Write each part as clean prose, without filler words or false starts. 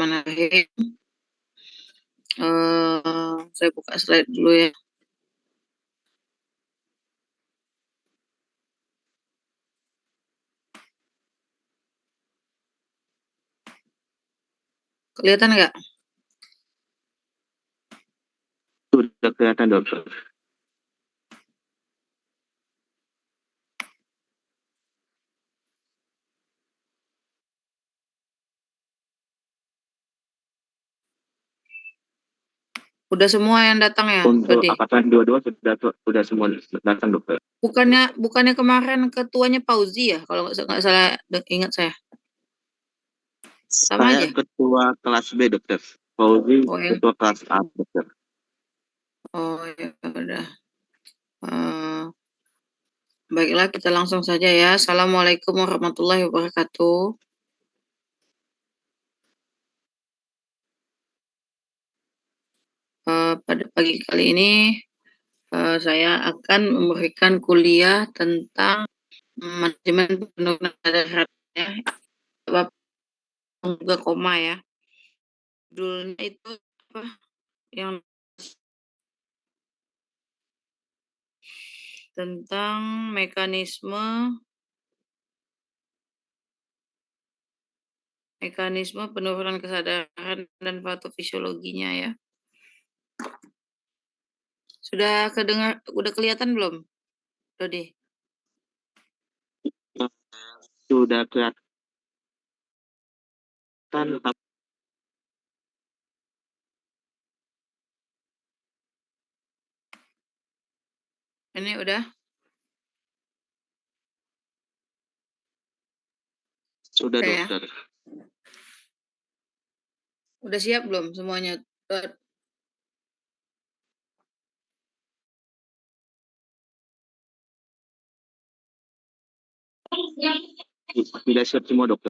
Bismillahirrahmanirrahim. Saya buka slide dulu ya. Kelihatan nggak? Sudah kelihatan, dokter. Udah semua yang datang ya? Untuk Dodi? apakah dua-dua sudah semua datang, dokter? Bukannya kemarin ketuanya Pauzi ya? Kalau nggak salah ingat saya. Sama Saya aja. ketua kelas B, dokter. Fauzi Oh, ketua kelas A, dokter. ya udah. Baiklah, kita langsung saja ya. Assalamualaikum warahmatullahi wabarakatuh. Pada pagi kali ini saya akan memberikan kuliah tentang manajemen penurunan kadar hati ya, juga koma ya. Judulnya itu apa? Yang tentang mekanisme penurunan kesadaran dan patofisiologinya ya. Sudah kelihatan belum, Dodi? Sudah kelihatan. Ini udah? Sudah, Ya. dokter. Udah siap belum semuanya? Sudah siap semua, dokter.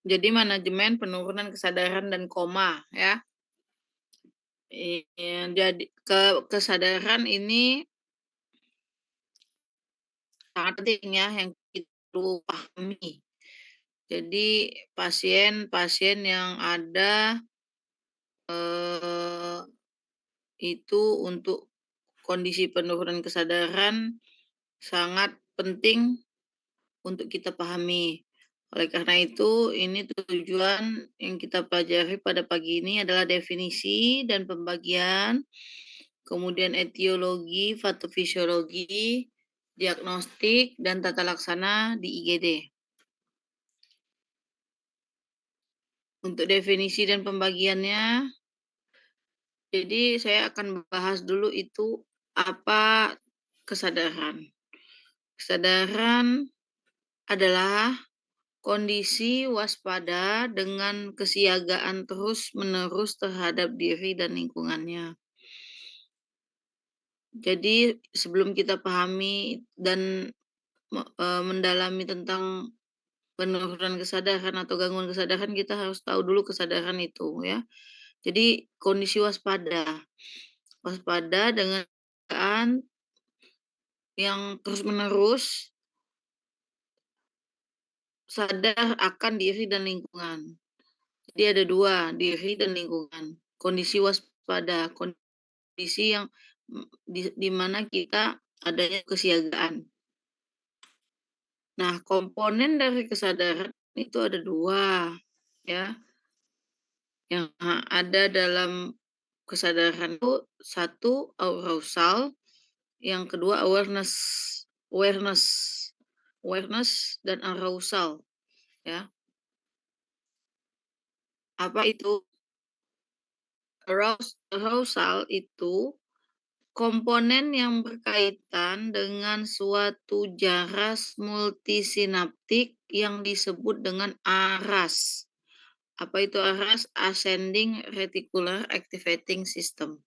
Jadi manajemen penurunan kesadaran dan koma ya. Jadi kesadaran ini sangat penting ya yang kita perlu pahami. Jadi pasien-pasien yang ada itu untuk kondisi penurunan kesadaran sangat penting untuk kita pahami. Oleh karena itu, ini tujuan yang kita pelajari pada pagi ini adalah definisi dan pembagian, kemudian etiologi, patofisiologi, diagnostik, dan tata laksana di IGD. Untuk definisi dan pembagiannya, jadi saya akan bahas dulu itu apa kesadaran. Kesadaran adalah kondisi waspada dengan kesiagaan terus-menerus terhadap diri dan lingkungannya. Jadi sebelum kita pahami dan mendalami tentang penurunan kesadaran atau gangguan kesadaran, kita harus tahu dulu kesadaran itu ya. Jadi kondisi waspada dengan keadaan yang terus-menerus sadar akan diri dan lingkungan. Jadi ada dua, diri dan lingkungan. Kondisi waspada, kondisi yang di mana kita adanya kesiagaan. Nah, komponen dari kesadaran itu ada dua, ya. Yang ada dalam kesadaran itu satu arousal, yang kedua awareness dan arousal, ya. Apa itu? Arousal itu komponen yang berkaitan dengan suatu jaras multisinaptik yang disebut dengan ARAS. Apa itu ARAS? Ascending Reticular Activating System.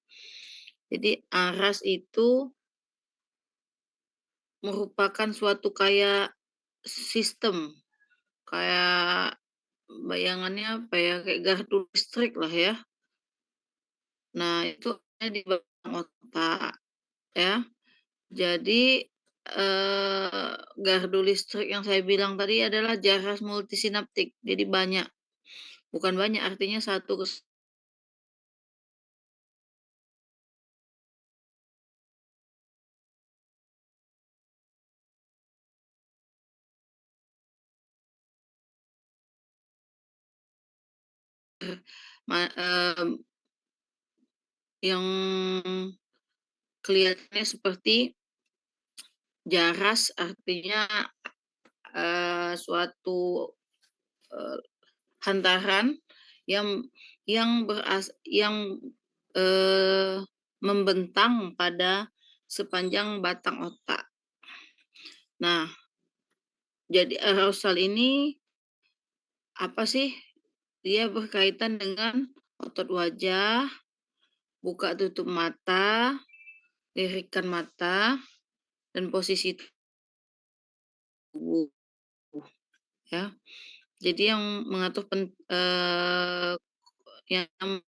Jadi ARAS itu merupakan suatu kayak sistem, kayak bayangannya apa ya, kayak gardu listrik lah ya. Nah, itu ada di belakang otak ya. Jadi gardu listrik yang saya bilang tadi adalah jaras multisinaptik, jadi banyak, bukan banyak artinya satu yang kelihatannya seperti jaras artinya, suatu, eee, hantaran yang yang, membentang pada sepanjang batang otak. Nah, jadi arousal ini apa sih, dia berkaitan dengan otot wajah, buka tutup mata, lirikan mata, dan posisi tubuh, ya. Jadi yang mengatur yang mengatasi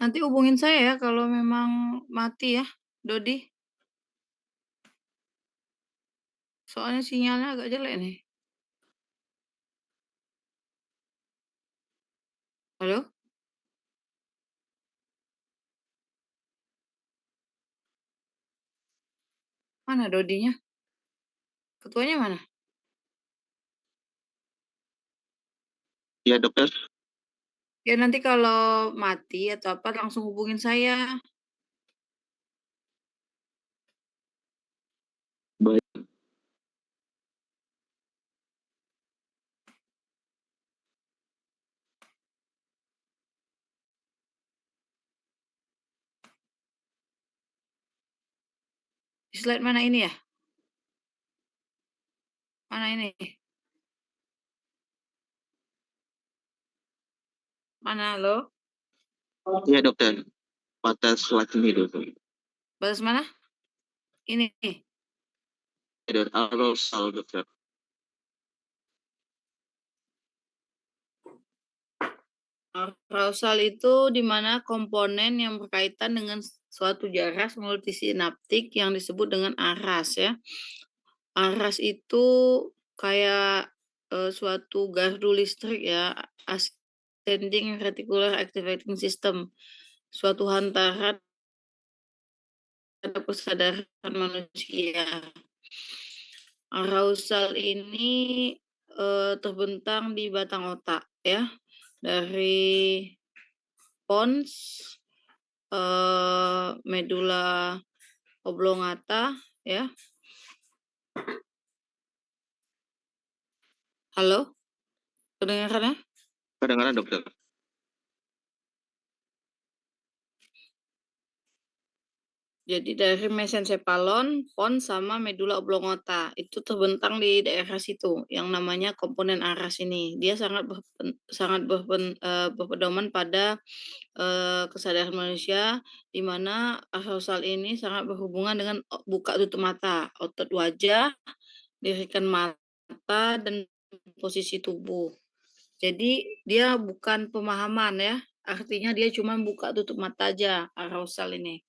nanti hubungin saya ya kalau memang mati ya, Dodi. Soalnya sinyalnya agak jelek nih. Halo? Mana Dodinya? Ketuanya mana? Ya, dokter. Ya nanti kalau mati atau apa langsung hubungin saya. Baik. Di slide mana ini ya? Mana ini? Mana lo? Iya dokter, pada slide ini dokter. Batas mana? Ini. Ada aerosol dokter. Arousal itu di mana komponen yang berkaitan dengan suatu jaras multisinaptik yang disebut dengan aras ya. Aras itu kayak suatu gardu listrik ya, ascending reticular activating system, suatu hantaran pada kesadaran manusia. Arousal ini terbentang di batang otak ya, dari pons, medula oblongata ya. Halo, kedengaran ya? Kedengaran dokter. Jadi dari mesencephalon, pons sama medula oblongata itu terbentang di daerah situ yang namanya komponen aras ini. Dia sangat berpedoman pada kesadaran manusia di mana arousal ini sangat berhubungan dengan buka tutup mata, otot wajah, lirikan mata dan posisi tubuh. Jadi dia bukan pemahaman ya, artinya dia cuma buka tutup mata aja arousal ini.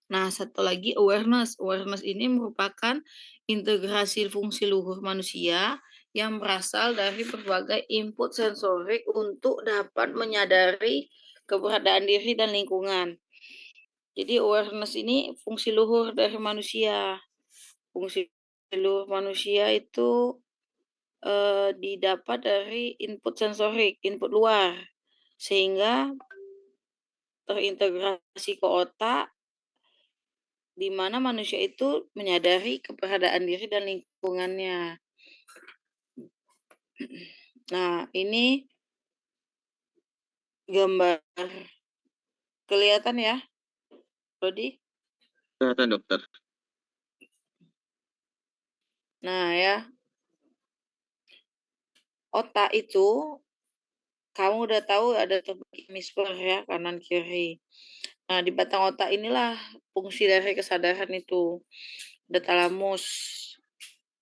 Nah, satu lagi awareness. Awareness ini merupakan integrasi fungsi luhur manusia yang berasal dari berbagai input sensorik untuk dapat menyadari keberadaan diri dan lingkungan. Jadi awareness ini fungsi luhur dari manusia. Fungsi luhur manusia itu didapat dari input sensorik, input luar, sehingga terintegrasi ke otak di mana manusia itu menyadari keberadaan diri dan lingkungannya. Nah, ini gambar kelihatan ya, Rodi? Kelihatan dokter. Nah ya, otak itu kamu udah tahu ada terbagi hemisfer ya, kanan kiri. Nah, di batang otak inilah fungsi dari kesadaran itu. Ada talamus,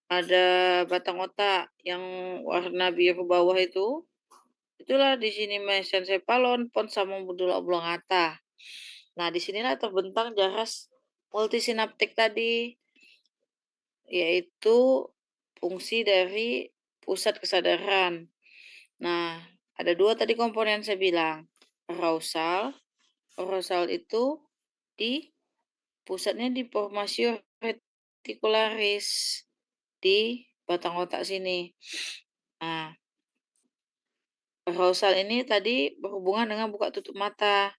ada batang otak yang warna biru bawah itu. Itulah di sini mesencephalon, pons sama medula oblongata. Nah, disinilah terbentang jaras multisinaptik tadi, yaitu fungsi dari pusat kesadaran. Nah, ada dua tadi komponen saya bilang. Arousal. Arousal itu di pusatnya di formasio reticularis di batang otak sini. Nah, arousal ini tadi berhubungan dengan buka tutup mata,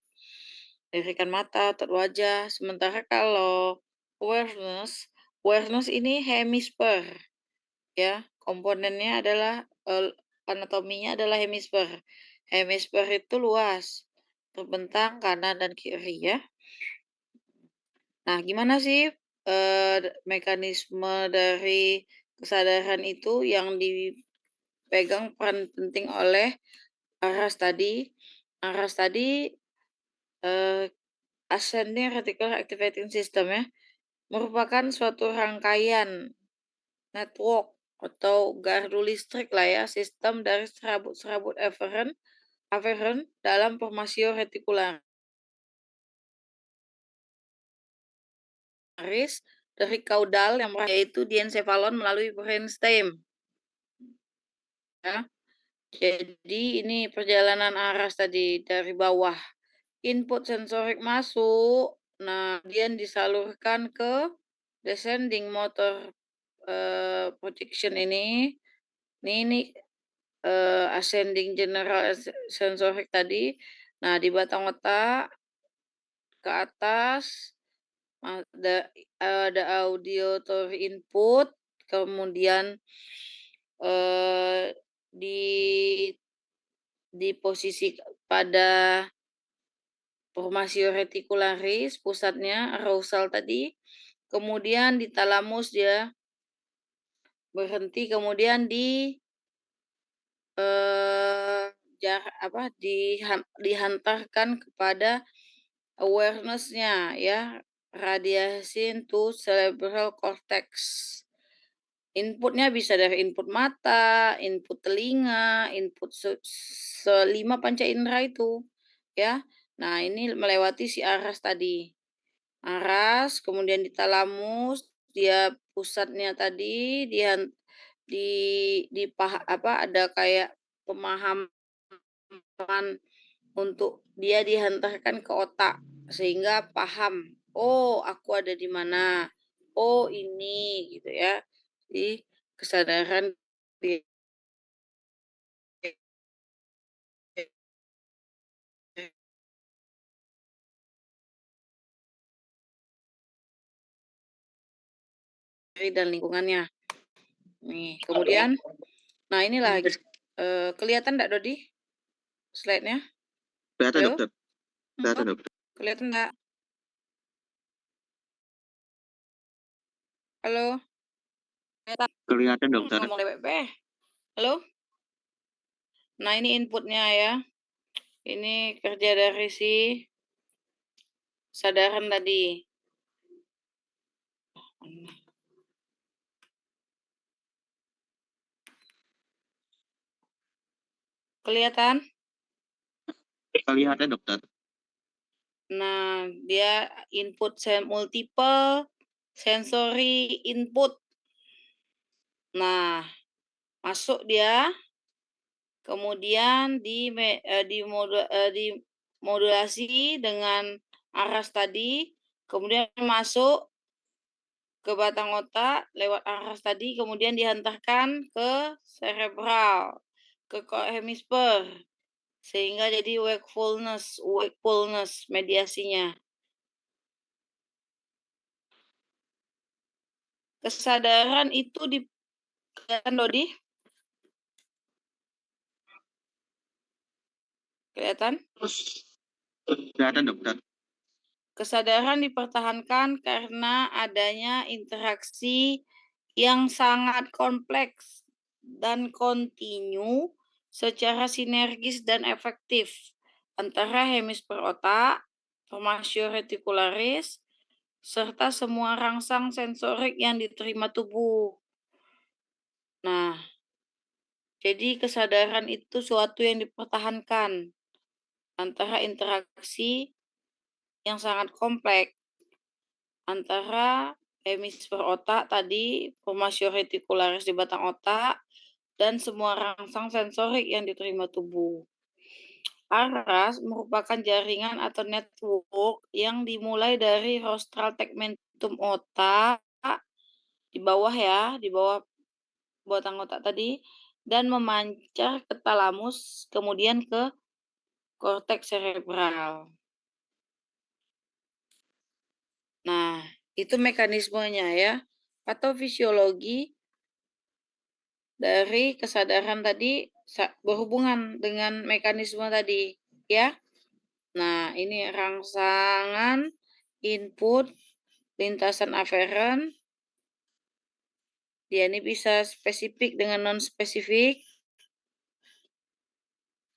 lirikan mata, otot wajah. Sementara kalau awareness, awareness ini hemisfer ya. Komponennya adalah anatominya adalah hemisfer. Hemisfer itu luas, terbentang kanan dan kiri ya. Nah, gimana sih mekanisme dari kesadaran itu yang dipegang peran penting oleh aras tadi? Aras tadi ascending reticular activating system ya, merupakan suatu rangkaian network atau gardu listrik lah ya, sistem dari serabut-serabut afferent dalam formasio reticularis dari kaudal yang yaitu diencephalon melalui brainstem. Ya. Jadi ini perjalanan aras tadi dari bawah. Input sensorik masuk, nah kemudian disalurkan ke descending motor projection ini. Ini ascending general sensorik tadi. Nah, di batang otak ke atas ada auditory input, kemudian di posisi pada formasio reticularis pusatnya arousal tadi, kemudian di talamus dia berhenti, kemudian eee, dihantarkan kepada awareness-nya ya, radiation to cerebral cortex. Inputnya bisa dari input mata, input telinga, input selima panca indera itu, ya. Nah, ini melewati si aras tadi. Aras, kemudian di talamus, dia pusatnya tadi ada kayak pemahaman untuk dia dihantarkan ke otak sehingga paham, "Oh, aku ada di mana. Oh, ini," gitu ya. Di kesadaran diri dan lingkungannya. Nih, kemudian nah inilah, kelihatan nggak Dodi slide-nya? Kelihatan, Halo? dokter. Kelihatan, Oh, dokter. kelihatan nggak? Halo? Kelihatan, dokter. Ngomong bebek. Halo? Nah, ini inputnya ya. Ini kerja dari si sadaran tadi. Kelihatan? Kelihatan, dokter. Nah, dia multiple sensory input. Nah, masuk dia, kemudian dimodulasi dengan aras tadi, kemudian masuk ke batang otak lewat aras tadi, kemudian dihantarkan ke cerebral, ke hemisfer, sehingga jadi wakefulness mediasinya. Kesadaran itu kelihatan Dodi? Kelihatan? Kelihatan, dokter. Kesadaran dipertahankan karena adanya interaksi yang sangat kompleks dan kontinu secara sinergis dan efektif antara hemisfer otak, formasio reticularis, serta semua rangsang sensorik yang diterima tubuh. Nah, jadi kesadaran itu suatu yang dipertahankan antara interaksi yang sangat kompleks antara hemisfer otak tadi, formasio reticularis di batang otak, dan semua rangsang sensorik yang diterima tubuh. Aras merupakan jaringan atau network yang dimulai dari rostral tegmentum otak di bawah ya, di bawah batang otak tadi, dan memancar ke talamus, kemudian ke korteks cerebral. Nah, itu mekanismenya ya. Patofisiologi dari kesadaran tadi berhubungan dengan mekanisme tadi, ya. Nah, ini rangsangan input lintasan aferen. Dia ini bisa spesifik dengan non spesifik.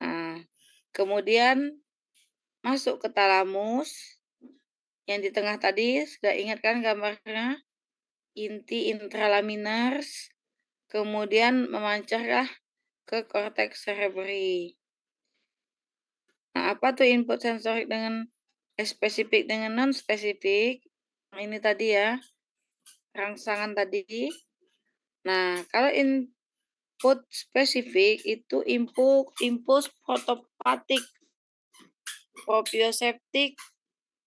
Nah, kemudian masuk ke talamus. Yang di tengah tadi sudah ingat kan gambarnya? Inti intralaminars. Kemudian memancarlah ke korteks cerebri. Nah, apa tuh input sensorik dengan spesifik dengan non spesifik? Ini tadi ya, rangsangan tadi. Nah, kalau input spesifik itu impuls protopatik, proprioseptik,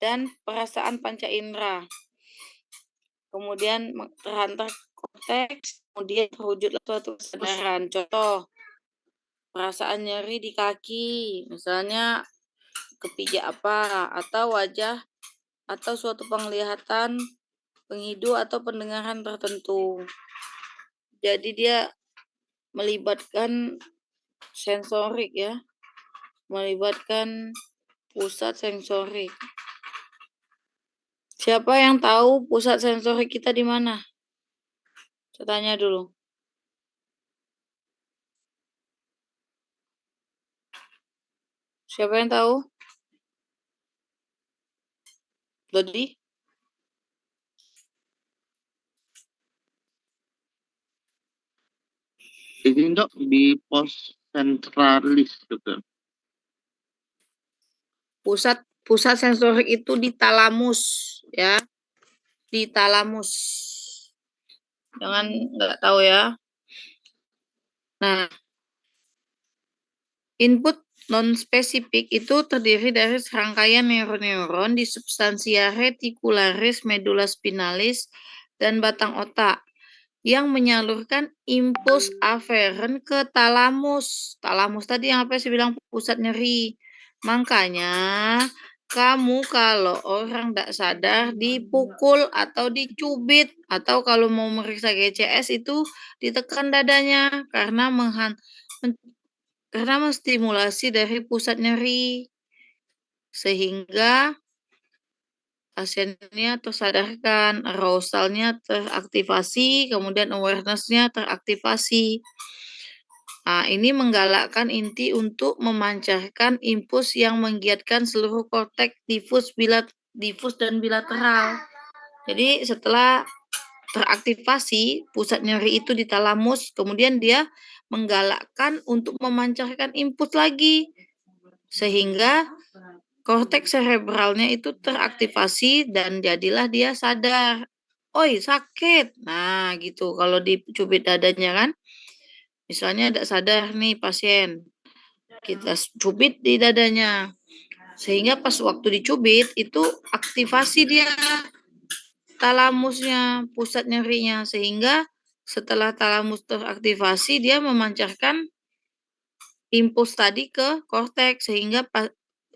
dan perasaan panca indera. Kemudian terhantar korteks, kemudian terwujudlah suatu kesadaran. Contoh, perasaan nyeri di kaki, misalnya kepijak apa, atau wajah, atau suatu penglihatan, penghidu, atau pendengaran tertentu. Jadi dia melibatkan sensorik ya, melibatkan pusat sensorik. Siapa yang tahu pusat sensorik kita di mana? Saya tanya dulu. Siapa yang tahu? Dodi? Izin dok, di pos sentralis dokter. Pusat sensorik itu di talamus, ya. Di talamus. Jangan nggak tahu ya. Nah, input non-spesifik itu terdiri dari serangkaian neuron-neuron di substansia reticularis, medula spinalis, dan batang otak yang menyalurkan impuls aferen ke talamus. Talamus tadi yang apa saya bilang pusat nyeri. Makanya kamu kalau orang tidak sadar dipukul atau dicubit atau kalau mau meriksa GCS itu ditekan dadanya karena karena menstimulasi dari pusat nyeri sehingga pasiennya tersadarkan, arausalnya teraktivasi, kemudian awareness-nya teraktivasi. Nah, ini menggalakkan inti untuk memancarkan impuls yang menggiatkan seluruh korteks difus dan bilateral. Jadi setelah teraktivasi pusat nyeri itu di talamus, kemudian dia menggalakkan untuk memancarkan impuls lagi sehingga korteks cerebralnya itu teraktivasi dan jadilah dia sadar. Oi, sakit. Nah, gitu. Kalau dicubit dadanya kan, misalnya tidak sadar nih pasien. Kita cubit di dadanya. Sehingga pas waktu dicubit itu aktivasi dia talamusnya, pusat nyerinya. Sehingga setelah talamus teraktivasi dia memancarkan impuls tadi ke korteks sehingga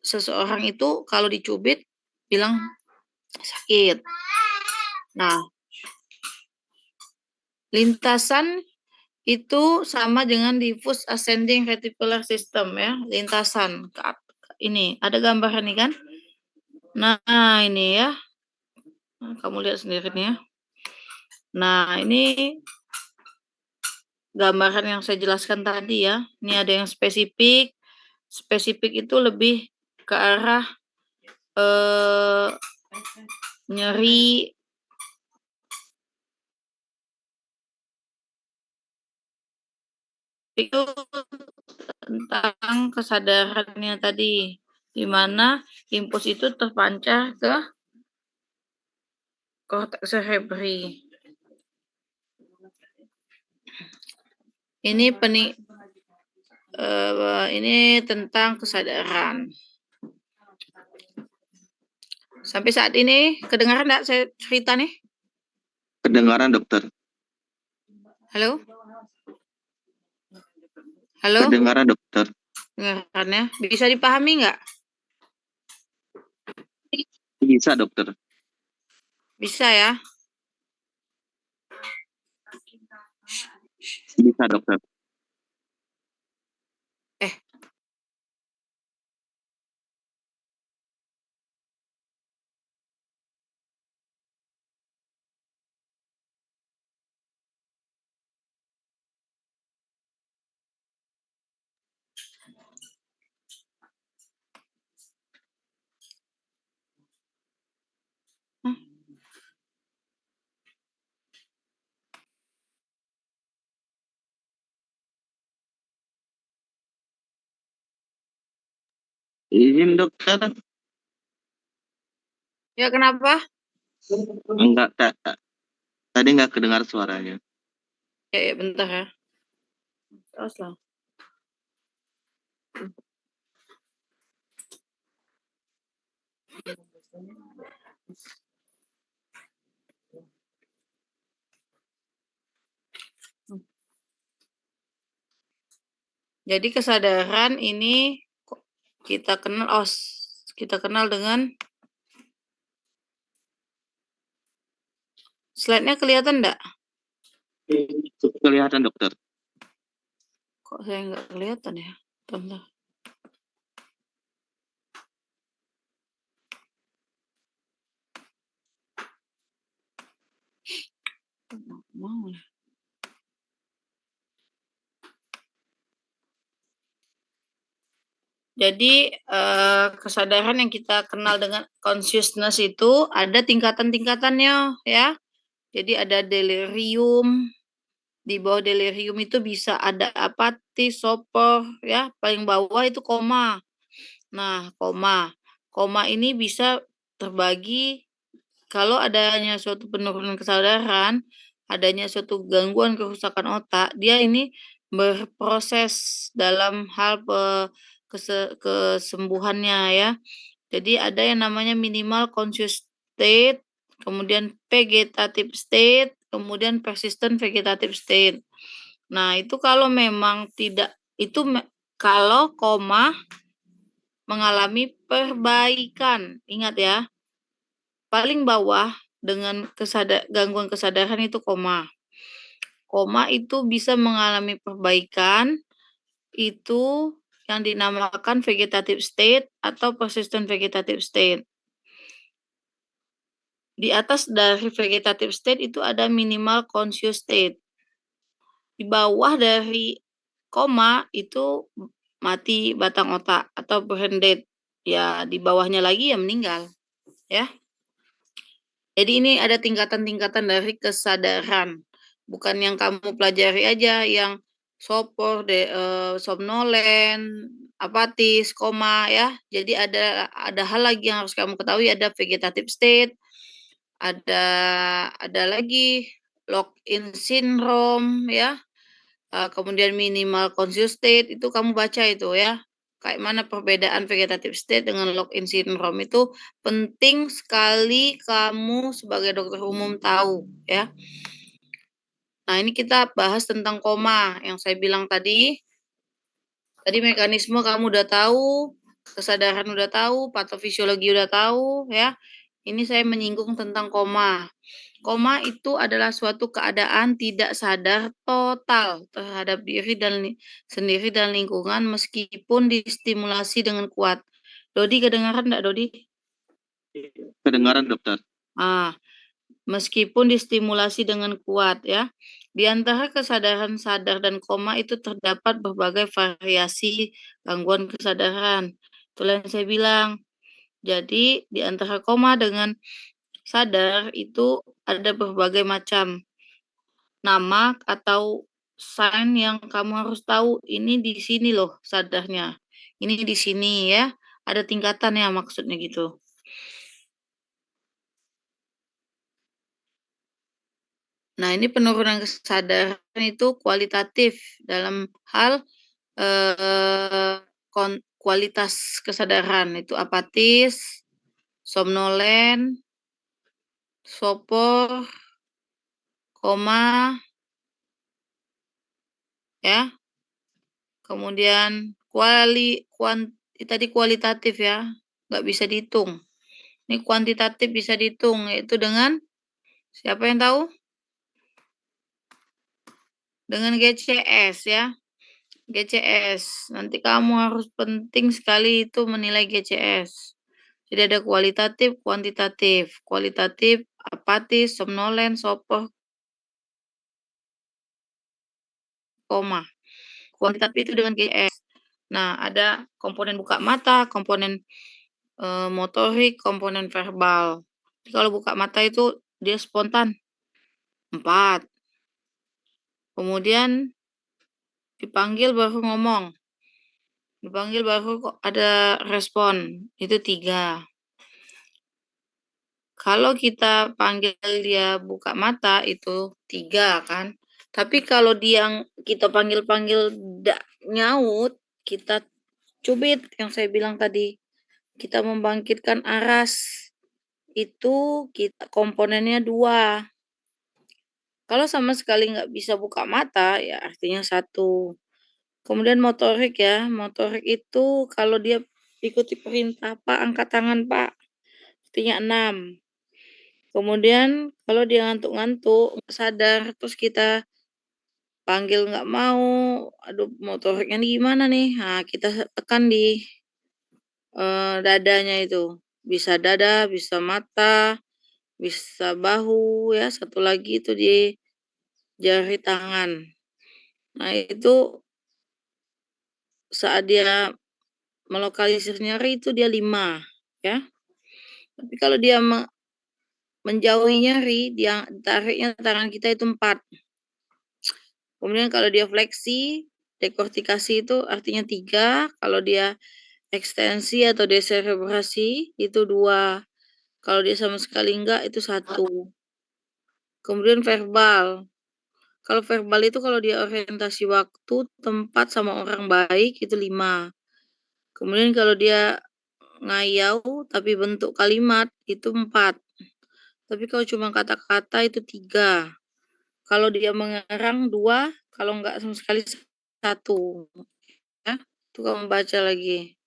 seseorang itu kalau dicubit bilang sakit. Nah, lintasan itu sama dengan diffuse ascending reticular system ya, lintasan. Ini ada gambaran nih kan? Nah, ini ya. Nah, kamu lihat sendiri nih ya. Nah, ini gambaran yang saya jelaskan tadi ya. Ini ada yang spesifik. Spesifik itu lebih ke arah nyeri itu tentang kesadarannya tadi, di mana impuls itu terpancar ke korteks cerebri. Ini ini tentang kesadaran. Sampai saat ini kedengaran enggak saya cerita nih? Kedengaran dokter. Halo? Halo? Kedengaran dokter. Kedengaran ya? Bisa dipahami nggak? Bisa dokter. Bisa ya? Bisa dokter. Izin dokter. Ya kenapa? Enggak, tadi enggak kedengar suaranya. Ya bentar ya. Terus lah. Jadi kesadaran ini kita kenal dengan slide-nya kelihatan enggak? Kelihatan dokter. Kok saya nggak kelihatan ya? Bentar. Jadi kesadaran yang kita kenal dengan consciousness itu ada tingkatan-tingkatannya ya. Jadi ada delirium, di bawah delirium itu bisa ada apatis, sopor ya, paling bawah itu koma. Nah, koma ini bisa terbagi kalau adanya suatu penurunan kesadaran, adanya suatu gangguan kerusakan otak, dia ini berproses dalam hal kesembuhannya ya. Jadi ada yang namanya minimal conscious state, kemudian vegetative state, kemudian persistent vegetative state. Nah, itu kalau memang tidak itu kalau koma mengalami perbaikan. Ingat ya, paling bawah dengan gangguan kesadaran itu koma. Koma itu bisa mengalami perbaikan, itu yang dinamakan vegetative state atau persistent vegetative state. Di atas dari vegetative state itu ada minimal conscious state. Di bawah dari koma itu mati batang otak atau brain dead. Ya, di bawahnya lagi ya meninggal. Ya. Jadi ini ada tingkatan-tingkatan dari kesadaran. Bukan yang kamu pelajari aja, yang sopor, somnolen, apatis, koma ya. Jadi ada hal lagi yang harus kamu ketahui, ada vegetative state, ada lagi lock-in syndrome ya. Kemudian minimal conscious state itu kamu baca itu ya. Kayak mana perbedaan vegetative state dengan lock-in syndrome itu penting sekali kamu sebagai dokter umum tahu ya. Nah, ini kita bahas tentang koma yang saya bilang tadi. Tadi mekanisme kamu udah tahu, kesadaran udah tahu, patofisiologi udah tahu ya. Ini saya menyinggung tentang koma. Koma itu adalah suatu keadaan tidak sadar total terhadap diri sendiri dan lingkungan meskipun distimulasi dengan kuat. Dodi kedengaran enggak, Dodi? Kedengaran, dokter. Meskipun distimulasi dengan kuat ya. Di antara kesadaran sadar dan koma itu terdapat berbagai variasi gangguan kesadaran. Itulah yang saya bilang. Jadi di antara koma dengan sadar itu ada berbagai macam nama atau sign yang kamu harus tahu. Ini di sini loh sadarnya. Ini di sini ya. Ada tingkatan ya maksudnya gitu. Nah, ini penurunan kesadaran itu kualitatif dalam hal kualitas kesadaran itu apatis, somnolen, sopor, koma, ya. Kemudian tadi kualitatif ya, nggak bisa dihitung. Ini kuantitatif bisa dihitung, yaitu dengan siapa yang tahu? Dengan GCS ya. GCS. Nanti kamu harus penting sekali itu menilai GCS. Jadi ada kualitatif, kuantitatif. Kualitatif, apatis, somnolen, sopor, koma. Kuantitatif itu dengan GCS. Nah, ada komponen buka mata, komponen motorik, komponen verbal. Jadi kalau buka mata itu dia spontan. 4. Kemudian dipanggil baru ngomong. Dipanggil baru kok ada respon. Itu 3. Kalau kita panggil dia buka mata itu 3 kan. Tapi kalau dia kita panggil-panggil ndak nyaut, kita cubit yang saya bilang tadi. Kita membangkitkan aras. Itu kita komponennya 2. Kalau sama sekali nggak bisa buka mata, ya artinya 1. Kemudian motorik ya. Motorik itu kalau dia ikuti perintah, Pak, angkat tangan, Pak. Artinya 6. Kemudian kalau dia ngantuk-ngantuk, nggak sadar, terus kita panggil nggak mau, aduh motoriknya nih gimana nih? Nah, kita tekan di dadanya itu. Bisa dada, bisa mata, bisa bahu ya, satu lagi itu di jari tangan. Nah, itu saat dia melokalisir nyeri itu dia 5, ya. Tapi kalau dia menjauhi nyeri, dia tariknya tangan kita itu 4. Kemudian kalau dia fleksi, dekortikasi itu artinya 3, kalau dia ekstensi atau deserebrasi itu 2, kalau dia sama sekali enggak itu 1. Kemudian verbal. Kalau verbal itu kalau dia orientasi waktu, tempat, sama orang baik itu 5. Kemudian kalau dia ngayau tapi bentuk kalimat itu 4. Tapi kalau cuma kata-kata itu 3. Kalau dia mengerang 2, kalau enggak sama sekali 1. Ya, itu kamu baca lagi.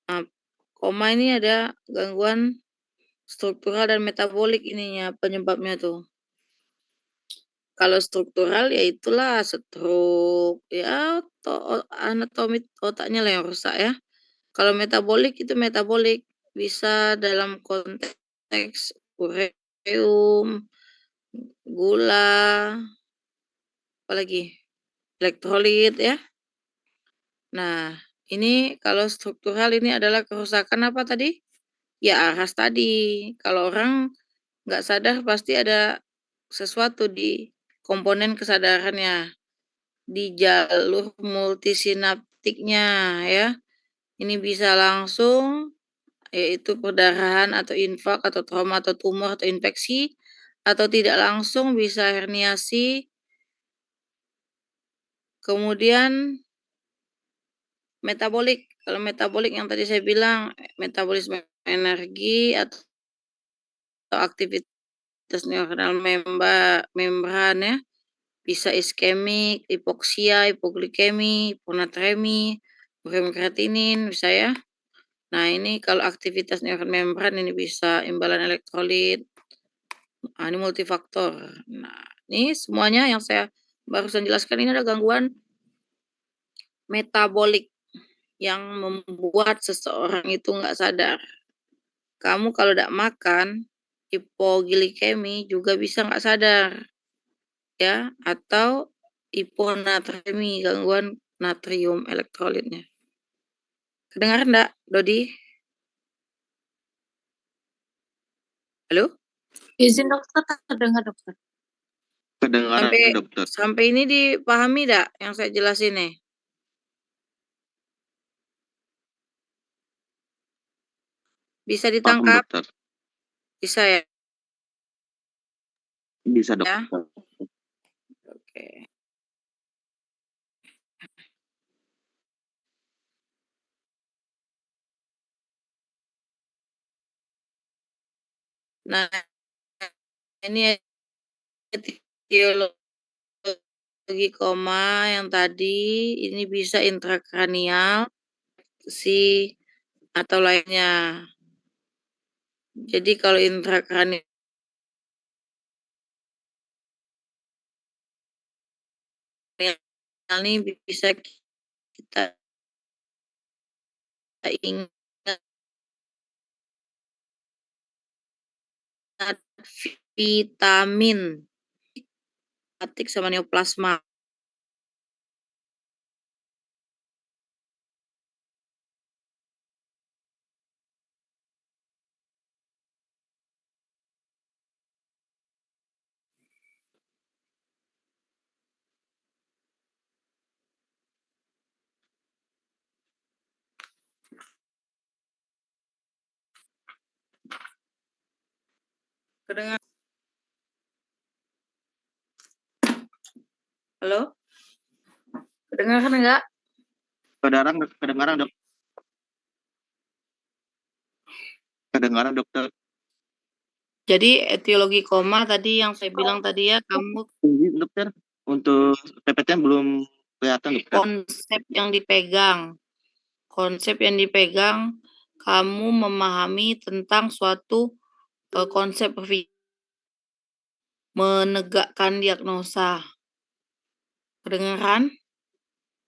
Nah, koma ini ada gangguan struktural dan metabolik ininya penyebabnya tuh. Kalau struktural ya itulah stroke, ya anatomi otaknya lah yang rusak ya. Kalau metabolik itu metabolik bisa dalam konteks ureum, gula, apalagi elektrolit ya. Nah, ini kalau struktural ini adalah kerusakan apa tadi? Ya aras tadi. Kalau orang nggak sadar pasti ada sesuatu di komponen kesadarannya, di jalur multisinaptiknya ya. Ini bisa langsung yaitu perdarahan atau infak atau trauma atau tumor atau infeksi, atau tidak langsung bisa herniasi. Kemudian metabolik, kalau metabolik yang tadi saya bilang metabolisme energi atau aktivitas neuronal membran ya. Bisa iskemik, hipoksia, hipoglikemi, hiponatremi, urea kreatinin bisa ya. Nah, ini kalau aktivitas neuron membran ini bisa imbalan elektrolit. Nah, ini multifaktor. Nah, ini semuanya yang saya barusan jelaskan ini ada gangguan metabolik yang membuat seseorang itu nggak sadar. Kamu kalau tidak makan, hipoglikemi juga bisa nggak sadar. Ya, atau hiponatremi, gangguan natrium elektrolitnya. Kedengaran enggak, Dodi? Halo? Izin dokter, terdengar dokter. Kedengaran dokter. Sampai ini dipahami enggak yang saya jelasin nih? Bisa ditangkap? Paham, dokter. Bisa ya? Bisa dokter. Ya. Oke. Nah, ini etiologi koma yang tadi ini bisa intrakranial atau lainnya. Jadi kalau intrakranial ini bisa kita ingat vitamin atik sama neoplasma. Kedengar? Halo? Kedengaran enggak? Kedengaran dok. Kedengaran dokter. Jadi etiologi koma tadi yang saya bilang tadi ya, kamu Dokter, untuk PPT belum kelihatan dokter. Konsep yang dipegang, kamu memahami tentang suatu konsep menegakkan diagnosa. Kedengaran?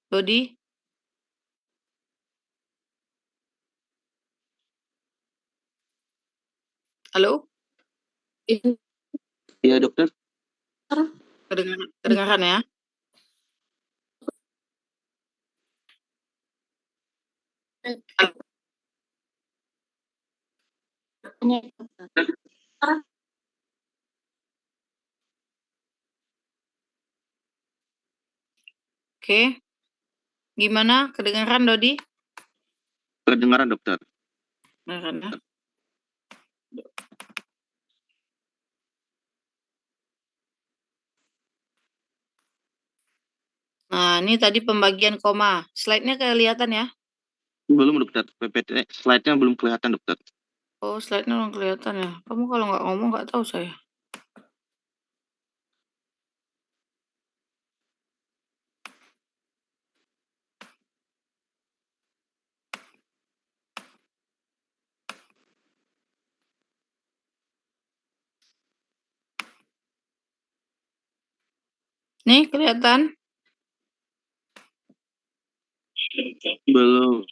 Dodi? Halo? Iya dokter. Kedengaran ya? Oke. Gimana? Kedengaran, Dodi? Kedengaran, dokter. Kedengaran, ya? Nah, ini tadi pembagian koma. Slide-nya kelihatan ya? Belum, dokter. PPT slide-nya belum kelihatan, dokter. Oh, slide-nya belum kelihatan ya? Kamu kalau nggak ngomong nggak tahu saya. Nih, kelihatan? Belum.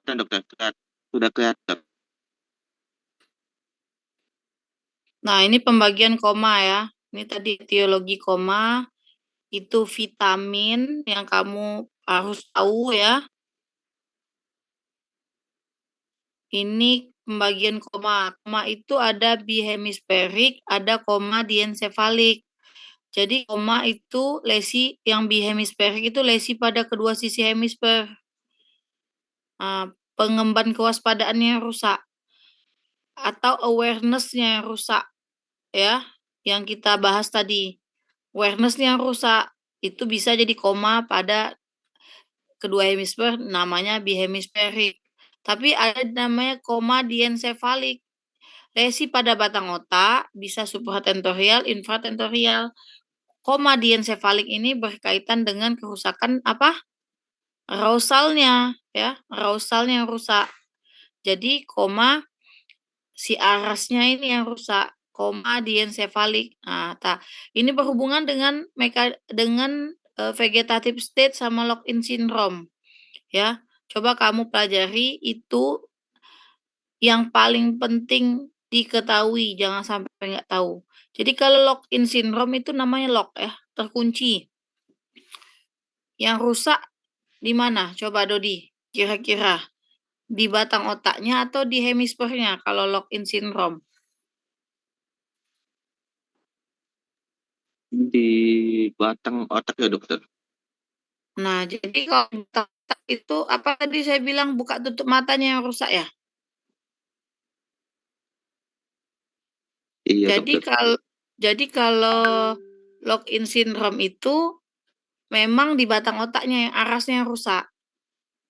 Dokter. Sudah kelihatan. Nah, ini pembagian koma ya. Ini tadi etiologi koma. Itu vitamin yang kamu harus tahu ya. Ini pembagian koma. Koma itu ada bihemisferik, ada koma diensefalik. Jadi koma itu lesi yang bihemisferik itu lesi pada kedua sisi hemisfer. Pengemban kewaspadaannya rusak atau awareness-nya yang rusak ya, yang kita bahas tadi. Awareness-nya yang rusak itu bisa jadi koma pada kedua hemisfer, namanya bihemisferik. Tapi ada namanya koma diensefalik. Lesi pada batang otak bisa supratentorial, infratentorial. Koma diensefalik ini berkaitan dengan kerusakan apa? Arausalnya ya, arausalnya yang rusak. Jadi koma si arasnya ini yang rusak, koma diensefalik. Nah, ini berhubungan dengan vegetative state sama lock-in syndrome. Ya, coba kamu pelajari itu yang paling penting diketahui, jangan sampai nggak tahu. Jadi kalau lock-in syndrome itu namanya lock ya, terkunci. Yang rusak di mana? Coba Dodi, kira-kira di batang otaknya atau di hemisfernya kalau lock-in syndrome? Di batang otak ya, dokter. Nah, jadi kalau batang otak itu apa tadi saya bilang buka tutup matanya yang rusak ya? Iya, Jadi dokter. kalau lock-in syndrome itu memang di batang otaknya yang arasnya yang rusak.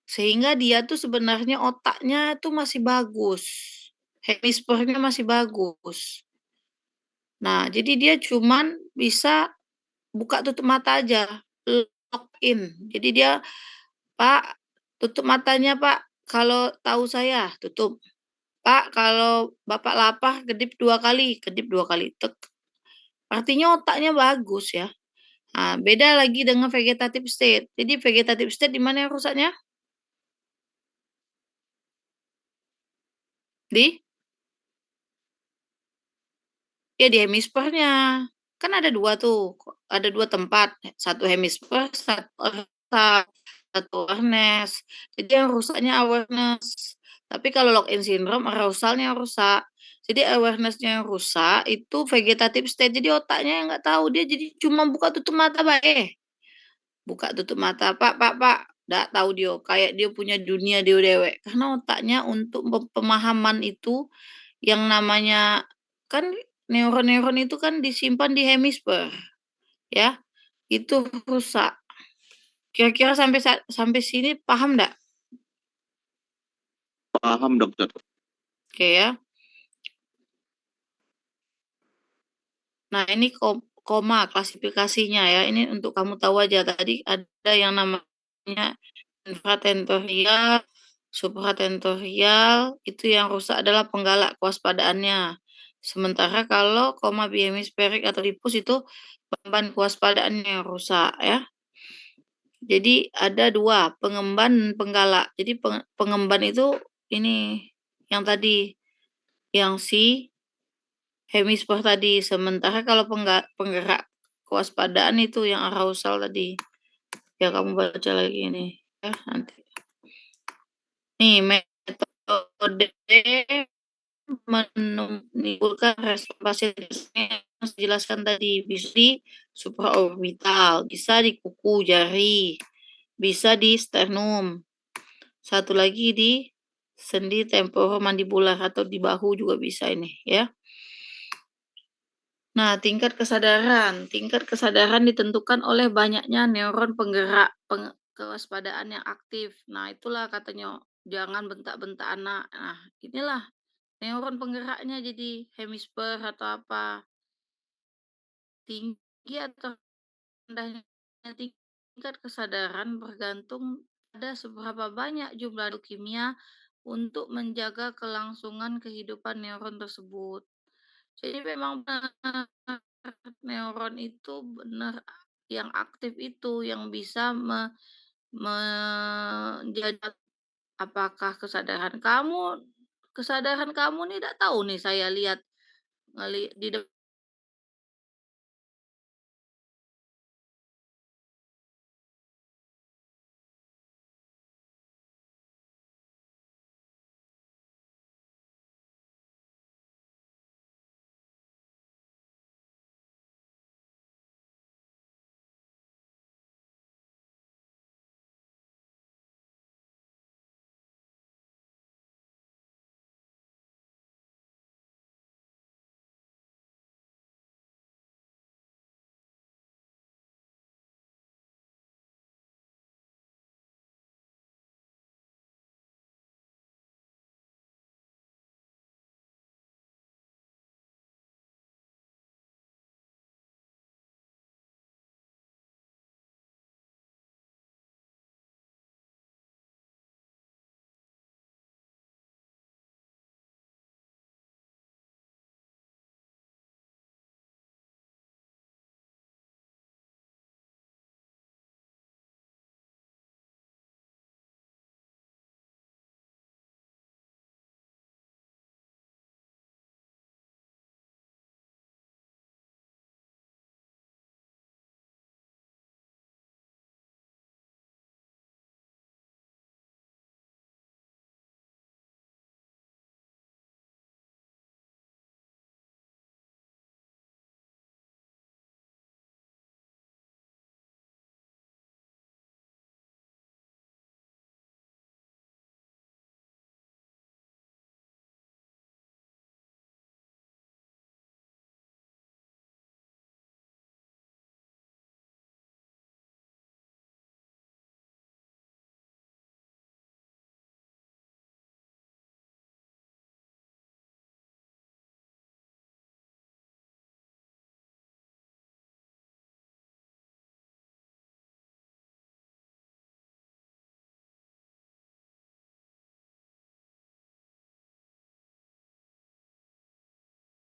Sehingga dia tuh sebenarnya otaknya tuh masih bagus. Hemisfernya masih bagus. Nah, jadi dia cuman bisa buka tutup mata aja, lock in. Jadi dia, Pak, tutup matanya Pak, kalau tahu saya, tutup. Pak, kalau Bapak lapar, kedip 2 kali, tek. Artinya otaknya bagus ya. Nah, beda lagi dengan vegetative state. Jadi vegetative state di mana yang rusaknya? Ya di hemisfernya. Kan ada 2 tuh, ada 2 tempat, satu hemisfer, satu otak, satu awareness. Jadi yang rusaknya awareness. Tapi kalau lock-in syndrome, arausalnya yang rusak. Jadi awareness-nya yang rusak, itu vegetative state. Jadi otaknya yang nggak tahu, dia jadi cuma buka tutup mata bae. Buka tutup mata, Pak, nggak tahu dia, kayak dia punya dunia dia dewek. Karena otaknya untuk pemahaman itu yang namanya kan neuron-neuron itu kan disimpan di hemisfer, ya. Itu rusak. Kira-kira sampai sini paham enggak? Paham, dokter. Oke ya. Nah, ini koma klasifikasinya ya. Ini untuk kamu tahu aja. Tadi ada yang namanya infratentorial, supratentorial, itu yang rusak adalah penggalak kewaspadaannya. Sementara kalau koma bihemisferik atau lipus itu pengemban kewaspadaannya yang rusak ya. Jadi ada 2, pengemban dan penggalak. Jadi pengemban itu ini yang tadi, yang si hemisfer tadi. Sementara kalau penggerak kewaspadaan itu yang arousal tadi. Ya kamu baca lagi ini ya nanti. Nih metode menimbulkan respon pasien yang dijelaskan tadi, bisa di supraorbital, bisa di kuku jari, bisa di sternum. Satu lagi di sendi temporomandibular atau di bahu juga bisa ini ya. Nah, tingkat kesadaran ditentukan oleh banyaknya neuron penggerak kewaspadaan yang aktif. Nah, itulah katanya jangan bentak-bentak anak. Nah, inilah neuron penggeraknya jadi hemisfer atau apa. Tinggi atau rendahnya tingkat kesadaran bergantung pada seberapa banyak jumlah leukemia untuk menjaga kelangsungan kehidupan neuron tersebut. Jadi memang benar neuron itu benar yang aktif itu yang bisa menjaga apakah kesadaran kamu nih tidak tahu nih saya lihat di